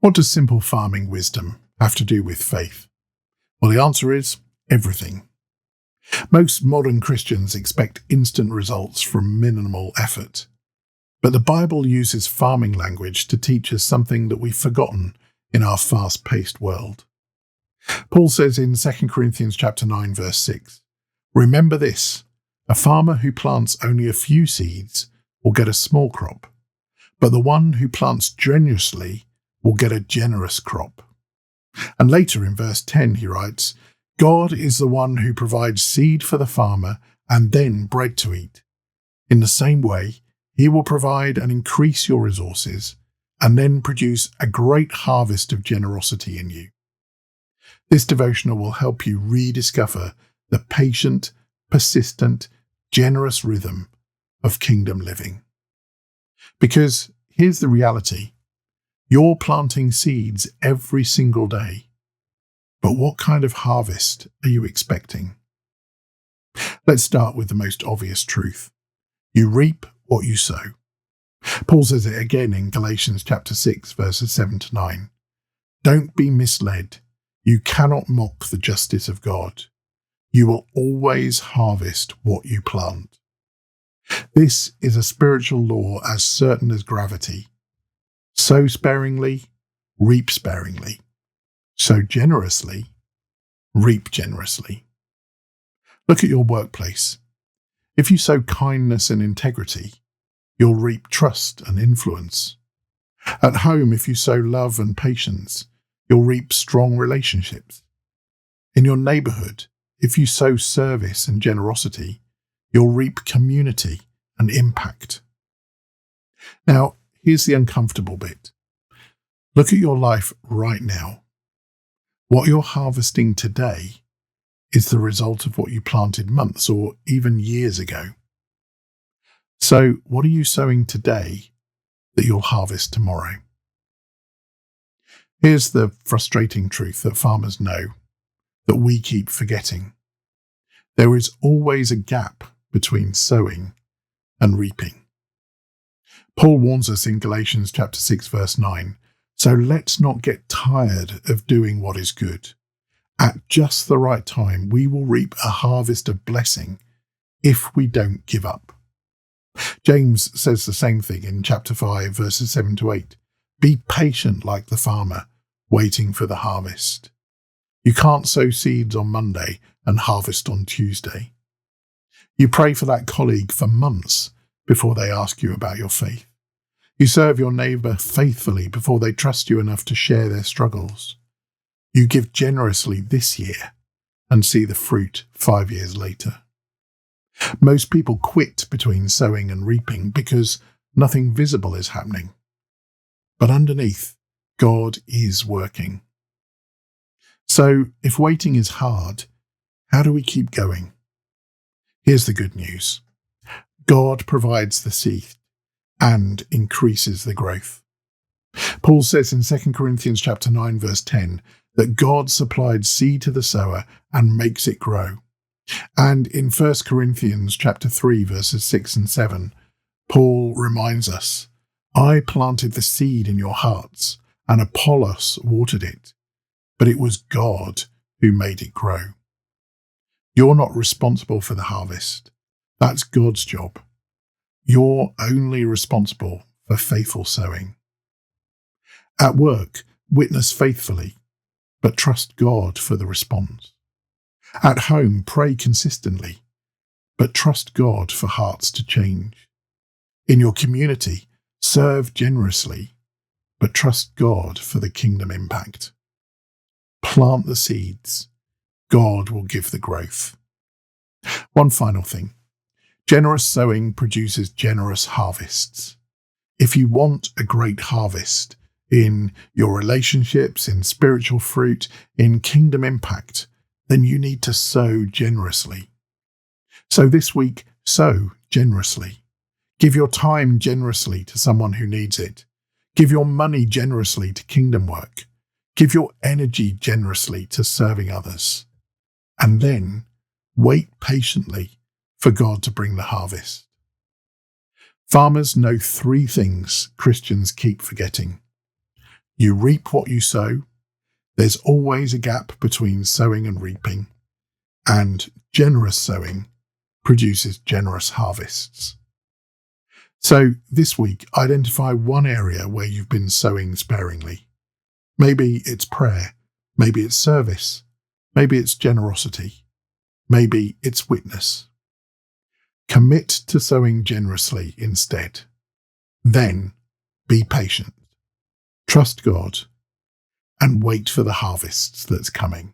What does simple farming wisdom have to do with faith? Well, the answer is everything. Most modern Christians expect instant results from minimal effort. But the Bible uses farming language to teach us something that we've forgotten in our fast-paced world. Paul says in 2 Corinthians chapter 9, verse 6, "Remember this, a farmer who plants only a few seeds will get a small crop, but the one who plants generously will get a generous crop." And later in verse 10 he writes, "God is the one who provides seed for the farmer and then bread to eat. In the same way, he will provide and increase your resources and then produce a great harvest of generosity in you." This devotional will help you rediscover the patient, persistent, generous rhythm of kingdom living. Because here's the reality. You're planting seeds every single day. But what kind of harvest are you expecting? Let's start with the most obvious truth. You reap what you sow. Paul says it again in Galatians chapter 6, verses 7 to 9. "Don't be misled. You cannot mock the justice of God. You will always harvest what you plant." This is a spiritual law as certain as gravity. Sow sparingly, reap sparingly. Sow generously, reap generously. Look at your workplace. If you sow kindness and integrity, you'll reap trust and influence. At home, if you sow love and patience, you'll reap strong relationships. In your neighborhood, if you sow service and generosity, you'll reap community and impact. Now, here's the uncomfortable bit. Look at your life right now. What you're harvesting today is the result of what you planted months or even years ago. So, what are you sowing today that you'll harvest tomorrow? Here's the frustrating truth that farmers know, that we keep forgetting. There is always a gap between sowing and reaping. Paul warns us in Galatians chapter 6, verse 9, "So let's not get tired of doing what is good. At just the right time, we will reap a harvest of blessing if we don't give up." James says the same thing in chapter 5, verses 7 to 8. "Be patient like the farmer, waiting for the harvest. You can't sow seeds on Monday and harvest on Tuesday. You pray for that colleague for months before they ask you about your faith. You serve your neighbour faithfully before they trust you enough to share their struggles. You give generously this year and see the fruit 5 years later." Most people quit between sowing and reaping because nothing visible is happening. But underneath, God is working. So, if waiting is hard, how do we keep going? Here's the good news. God provides the seed and increases the growth. Paul says in 2 Corinthians chapter 9, verse 10, that God supplied seed to the sower and makes it grow. And in 1 Corinthians chapter 3, verses 6 and 7, Paul reminds us, "I planted the seed in your hearts, and Apollos watered it, but it was God who made it grow." You're not responsible for the harvest. That's God's job. You're only responsible for faithful sowing. At work, witness faithfully, but trust God for the response. At home, pray consistently, but trust God for hearts to change. In your community, serve generously, but trust God for the kingdom impact. Plant the seeds. God will give the growth. One final thing. Generous sowing produces generous harvests. If you want a great harvest in your relationships, in spiritual fruit, in kingdom impact, then you need to sow generously. So this week, sow generously. Give your time generously to someone who needs it. Give your money generously to kingdom work. Give your energy generously to serving others. And then wait patiently for God to bring the harvest. Farmers know 3 things Christians keep forgetting. You reap what you sow. There's always a gap between sowing and reaping, and generous sowing produces generous harvests. So this week, identify one area where you've been sowing sparingly. Maybe it's prayer, maybe it's service, maybe it's generosity, maybe it's witness. Commit to sowing generously instead. Then be patient, trust God, and wait for the harvests that's coming.